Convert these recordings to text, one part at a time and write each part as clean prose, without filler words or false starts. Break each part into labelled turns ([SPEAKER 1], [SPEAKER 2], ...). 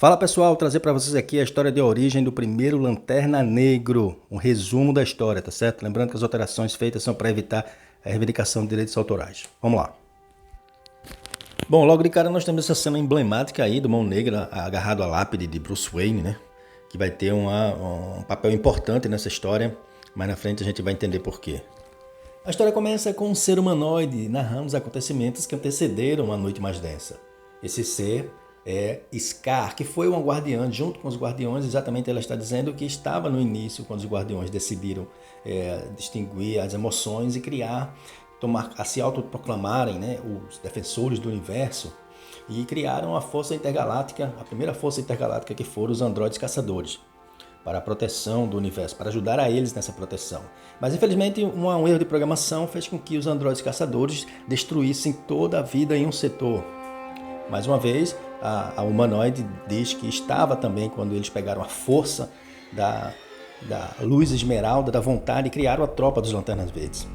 [SPEAKER 1] Fala pessoal, trazer para vocês aqui a história de origem do primeiro Lanterna Negro, um resumo da história, tá certo? Lembrando que as alterações feitas são para evitar a reivindicação de direitos autorais. Vamos lá. Bom, logo de cara nós temos essa cena emblemática aí do Mão Negra agarrado à lápide de Bruce Wayne, né? Que vai ter um papel importante nessa história, mas na frente a gente vai entender por quê. A história começa com um ser humanoide narrando os acontecimentos que antecederam a Noite Mais Densa. Esse ser é Scar, que foi uma guardiã, junto com os guardiões, exatamente ela está dizendo que estava no início, quando os guardiões decidiram distinguir as emoções e se autoproclamarem, né, os defensores do universo, e criaram a Força Intergaláctica, a primeira Força Intergaláctica, que foram os androides caçadores, para a proteção do universo, para ajudar a eles nessa proteção. Mas infelizmente um erro de programação fez com que os androides caçadores destruíssem toda a vida em um setor. Mais uma vez, a humanoide diz que estava também quando eles pegaram a força da luz esmeralda, da vontade, e criaram a tropa dos Lanternas Verdes.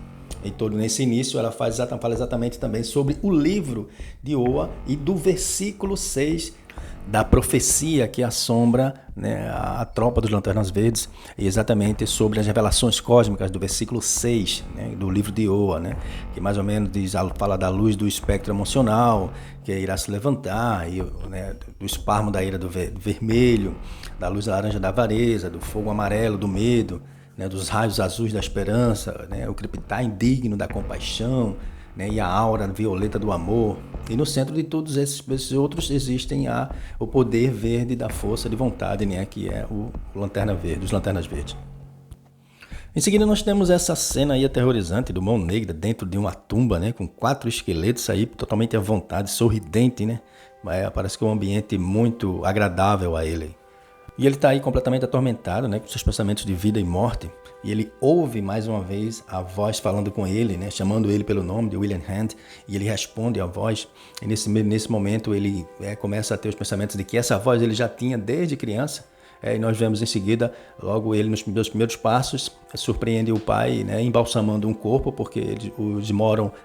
[SPEAKER 1] E todo nesse início ela fala exatamente também sobre o livro de Oa e do versículo 6 da profecia que assombra, né, a tropa dos Lanternas Verdes, e exatamente sobre as revelações cósmicas do versículo 6, né, do livro de Oa, né, que mais ou menos fala da luz do espectro emocional, que irá se levantar, e, né, do esparmo da ira do vermelho, da luz laranja da avareza, do fogo amarelo do medo, né, dos raios azuis da esperança, né, o crepitar indigno da compaixão, né, e a aura violeta do amor. E no centro de todos esses outros existem o poder verde da força de vontade, né, que é o Lanterna Verde, os Lanternas Verdes. Em seguida nós temos essa cena aí aterrorizante do Mão Negra dentro de uma tumba, né, com 4 esqueletos aí totalmente à vontade, sorridente, né? Parece que é um ambiente muito agradável a ele. E ele está aí completamente atormentado, né, com seus pensamentos de vida e morte. E ele ouve mais uma vez a voz falando com ele, né, chamando ele pelo nome de William Hand. E ele responde à voz. E nesse momento ele começa a ter os pensamentos de que essa voz ele já tinha desde criança. E nós vemos em seguida, logo ele nos primeiros passos, surpreende o pai, né, embalsamando um corpo, porque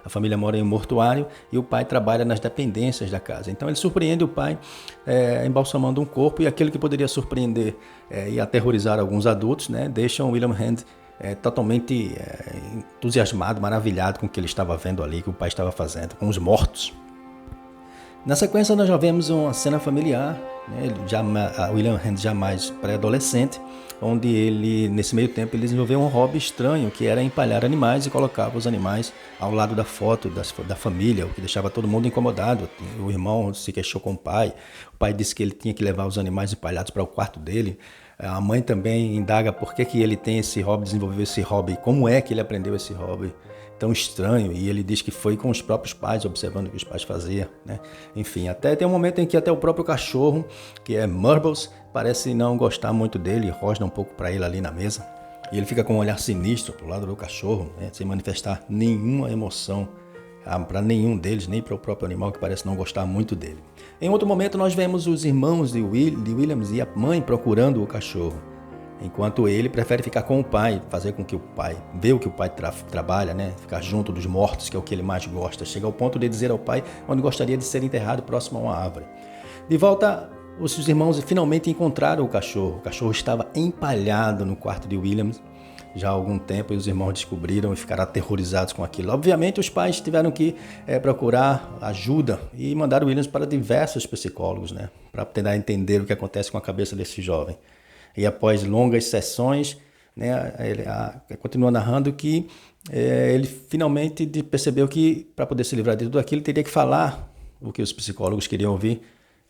[SPEAKER 1] a família mora em um mortuário e o pai trabalha nas dependências da casa. Então ele surpreende o pai embalsamando um corpo, e aquele que poderia surpreender e aterrorizar alguns adultos, né, deixam o William Hand totalmente entusiasmado, maravilhado com o que ele estava vendo ali, que o pai estava fazendo, com os mortos. Na sequência nós já vemos uma cena familiar, né, William Hand já mais pré-adolescente, onde ele, nesse meio tempo, ele desenvolveu um hobby estranho, que era empalhar animais e colocava os animais ao lado da foto da família, o que deixava todo mundo incomodado. O irmão se queixou com o pai disse que ele tinha que levar os animais empalhados para o quarto dele. A mãe também indaga por que ele tem esse hobby, desenvolveu esse hobby, como é que ele aprendeu esse hobby tão estranho, e ele diz que foi com os próprios pais, observando o que os pais faziam, né? Enfim, até tem um momento em que até o próprio cachorro, que é Murbles, parece não gostar muito dele, rosna um pouco para ele ali na mesa, e ele fica com um olhar sinistro pro lado do cachorro, né, sem manifestar nenhuma emoção para nenhum deles, nem para o próprio animal, que parece não gostar muito dele. Em outro momento nós vemos os irmãos de Williams e a mãe procurando o cachorro, enquanto ele prefere ficar com o pai, fazer com que o pai vê o que o pai trabalha, né? Ficar junto dos mortos, que é o que ele mais gosta. Chega ao ponto de dizer ao pai onde gostaria de ser enterrado, próximo a uma árvore. De volta, os irmãos finalmente encontraram o cachorro. O cachorro estava empalhado no quarto de Williams já há algum tempo, e os irmãos descobriram e ficaram aterrorizados com aquilo. Obviamente os pais tiveram que procurar ajuda e mandaram Williams para diversos psicólogos, né? Para tentar entender o que acontece com a cabeça desse jovem. E após longas sessões, né, ele continua narrando que ele finalmente percebeu que, para poder se livrar de tudo aquilo, teria que falar o que os psicólogos queriam ouvir,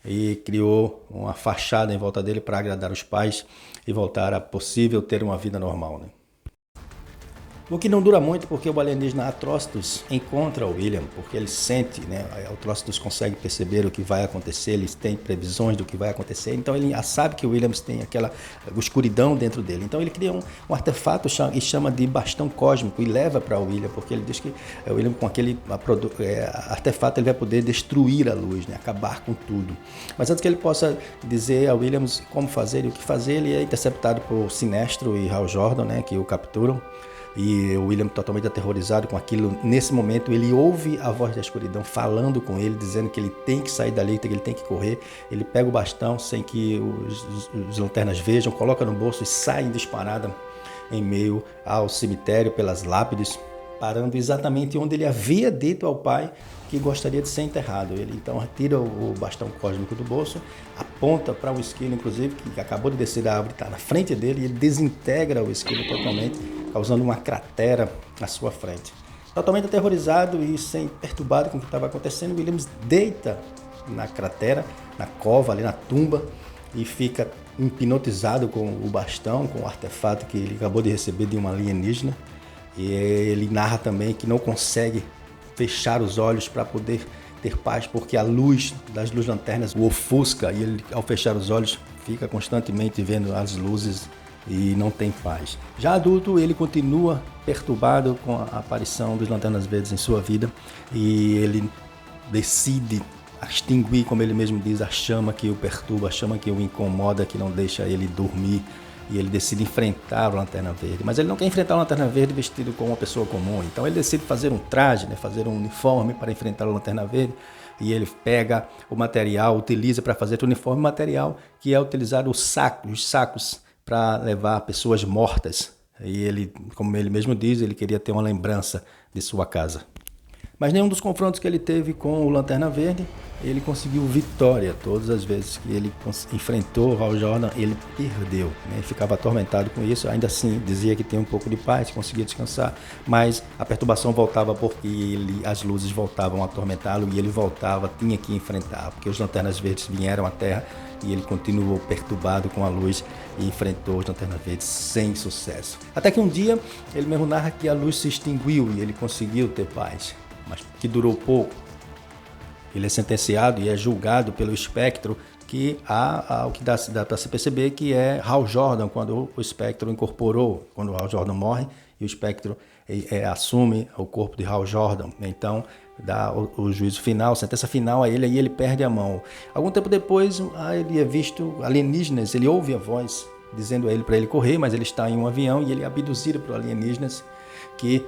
[SPEAKER 1] e criou uma fachada em volta dele para agradar os pais e voltar a possível ter uma vida normal, né? O que não dura muito, porque o alienígena Atrocitus encontra o William, porque ele sente, né? O Atrocitus consegue perceber o que vai acontecer, ele tem previsões do que vai acontecer, então ele sabe que o Williams tem aquela escuridão dentro dele. Então ele cria um artefato e chama de bastão cósmico e leva para o William, porque ele diz que o William, com aquele artefato, ele vai poder destruir a luz, né? Acabar com tudo. Mas antes que ele possa dizer a Williams como fazer e o que fazer, ele é interceptado por Sinestro e Hal Jordan, né? Que o capturam. E o William, totalmente aterrorizado com aquilo, nesse momento ele ouve a voz da escuridão falando com ele, dizendo que ele tem que sair dali, que ele tem que correr. Ele pega o bastão sem que os lanternas vejam, coloca no bolso e sai disparada em meio ao cemitério pelas lápides, parando exatamente onde ele havia dito ao pai que gostaria de ser enterrado. Ele então tira o bastão cósmico do bolso, aponta para o esquilo, inclusive, que acabou de descer da árvore, está na frente dele, e ele desintegra o esquilo totalmente, causando uma cratera à sua frente. Totalmente aterrorizado e perturbado com o que estava acontecendo, Williams deita na cratera, na cova, ali na tumba, e fica hipnotizado com o bastão, com o artefato que ele acabou de receber de um alienígena. E ele narra também que não consegue fechar os olhos para poder ter paz, porque a luz das lanternas o ofusca, e ele, ao fechar os olhos, fica constantemente vendo as luzes e não tem paz. Já adulto, ele continua perturbado com a aparição dos Lanternas Verdes em sua vida, e ele decide extinguir, como ele mesmo diz, a chama que o perturba, a chama que o incomoda, que não deixa ele dormir. E ele decide enfrentar o Lanterna Verde. Mas ele não quer enfrentar o Lanterna Verde vestido como uma pessoa comum. Então ele decide fazer um traje, fazer um uniforme para enfrentar o Lanterna Verde. E ele pega o material, utiliza para fazer o uniforme material, que é utilizar os sacos para levar pessoas mortas. E ele, como ele mesmo diz, ele queria ter uma lembrança de sua casa. Mas nenhum dos confrontos que ele teve com o Lanterna Verde, ele conseguiu vitória. Todas as vezes que ele enfrentou o Hal Jordan, ele perdeu. Ele ficava atormentado com isso. Ainda assim, dizia que tinha um pouco de paz, conseguia descansar. Mas a perturbação voltava porque as luzes voltavam a atormentá-lo e ele voltava, tinha que enfrentar. Porque os Lanternas Verdes vieram à Terra e ele continuou perturbado com a luz e enfrentou os Lanternas Verdes sem sucesso. Até que um dia, ele mesmo narra que a luz se extinguiu e ele conseguiu ter paz. Mas que durou pouco. Ele é sentenciado e é julgado pelo espectro, que há o que dá para se perceber que é Hal Jordan, quando o espectro incorporou, quando o Hal Jordan morre e o espectro assume o corpo de Hal Jordan. Então dá o juízo final, a sentença final a ele, e ele perde a mão. Algum tempo depois, ele é visto alienígenas, ele ouve a voz dizendo a ele para ele correr, mas ele está em um avião e ele é abduzido por alienígenas que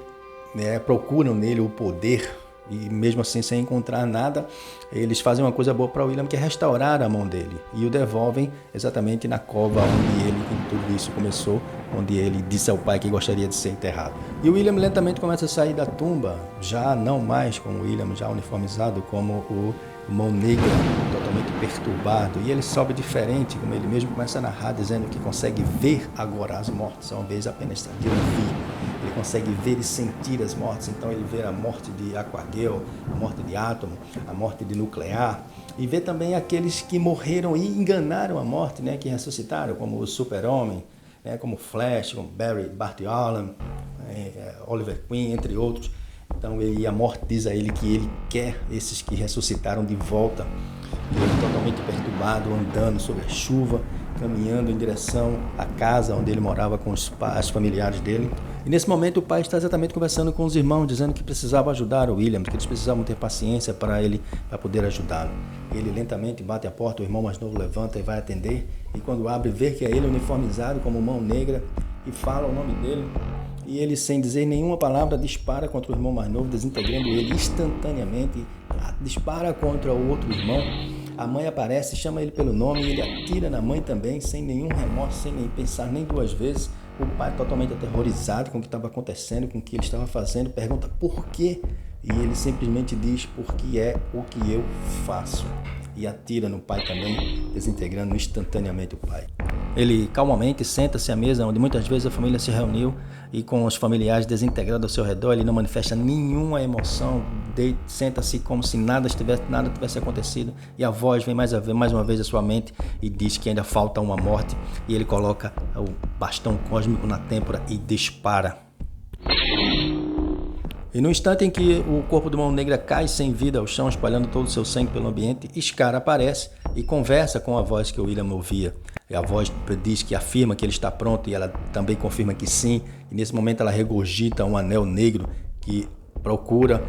[SPEAKER 1] procuram nele o poder, e mesmo assim sem encontrar nada, eles fazem uma coisa boa para o William, que é restaurar a mão dele, e o devolvem exatamente na cova onde tudo isso começou, onde ele disse ao pai que gostaria de ser enterrado. E o William lentamente começa a sair da tumba, já não mais como o William, já uniformizado como o Mão Negra, totalmente perturbado, e ele sobe diferente, como ele mesmo começa a narrar, dizendo que consegue ver agora as mortes, ao invés apenas de ouvir. Ele consegue ver e sentir as mortes. Então ele vê a morte de Aquagale, a morte de Átomo, a morte de Nuclear, e vê também aqueles que morreram e enganaram a morte, que ressuscitaram, como o Super-Homem, como Flash, como Bart Allen, Oliver Queen, entre outros. Então a morte diz a ele que ele quer esses que ressuscitaram de volta. E ele totalmente perturbado, andando sobre a chuva, caminhando em direção à casa onde ele morava com os familiares dele. E nesse momento o pai está exatamente conversando com os irmãos, dizendo que precisava ajudar o William, que eles precisavam ter paciência para poder ajudá-lo. Ele lentamente bate a porta, o irmão mais novo levanta e vai atender, e quando abre, vê que é ele uniformizado como Mão Negra, e fala o nome dele, e ele, sem dizer nenhuma palavra, dispara contra o irmão mais novo, desintegrando ele instantaneamente, dispara contra o outro irmão. A mãe aparece, chama ele pelo nome, e ele atira na mãe também, sem nenhum remorso, sem nem pensar nem duas vezes. O pai, totalmente aterrorizado com o que estava acontecendo, com o que ele estava fazendo, pergunta por quê? E ele simplesmente diz, porque é o que eu faço. E atira no pai também, desintegrando instantaneamente o pai. Ele calmamente senta-se à mesa, onde muitas vezes a família se reuniu, e com os familiares desintegrados ao seu redor, ele não manifesta nenhuma emoção, senta-se como se nada tivesse acontecido, e a voz vem mais uma vez à sua mente e diz que ainda falta uma morte, e ele coloca o bastão cósmico na têmpora e dispara. E no instante em que o corpo do Mão Negra cai sem vida ao chão, espalhando todo o seu sangue pelo ambiente, Scar aparece e conversa com a voz que o William ouvia. E a voz diz que afirma que ele está pronto, e ela também confirma que sim. E nesse momento ela regurgita um anel negro que procura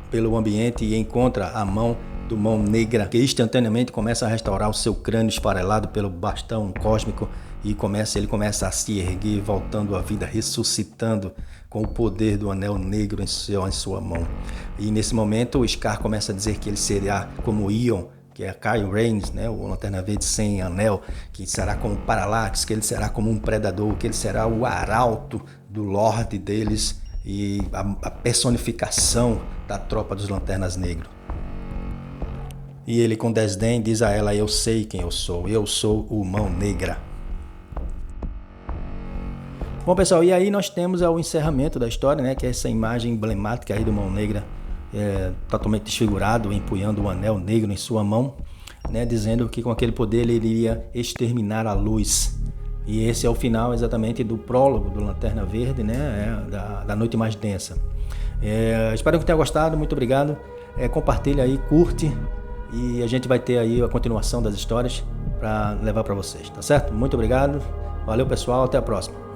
[SPEAKER 1] pelo ambiente e encontra a mão do Mão Negra, que instantaneamente começa a restaurar o seu crânio esfarelado pelo bastão cósmico, e ele começa a se erguer, voltando à vida, ressuscitando com o poder do Anel Negro em sua mão. E nesse momento o Scar começa a dizer que ele será como Ion, que é Kylo Ren, né, o Lanterna Verde sem anel, que será como Parallax, que ele será como um predador, que ele será o arauto do Lorde deles e a personificação da tropa dos Lanternas Negros. E ele com desdém diz a ela: eu sei quem eu sou o Mão Negra. Bom, pessoal, e aí nós temos o encerramento da história, né, que é essa imagem emblemática aí do Mão Negra, totalmente desfigurado, empunhando o anel negro em sua mão, né, dizendo que com aquele poder ele iria exterminar a luz. E esse é o final exatamente do prólogo do Lanterna Verde, né, da Noite Mais Densa. Espero que tenha gostado, muito obrigado. Compartilha aí, curte, e a gente vai ter aí a continuação das histórias para levar para vocês, tá certo? Muito obrigado, valeu pessoal, até a próxima.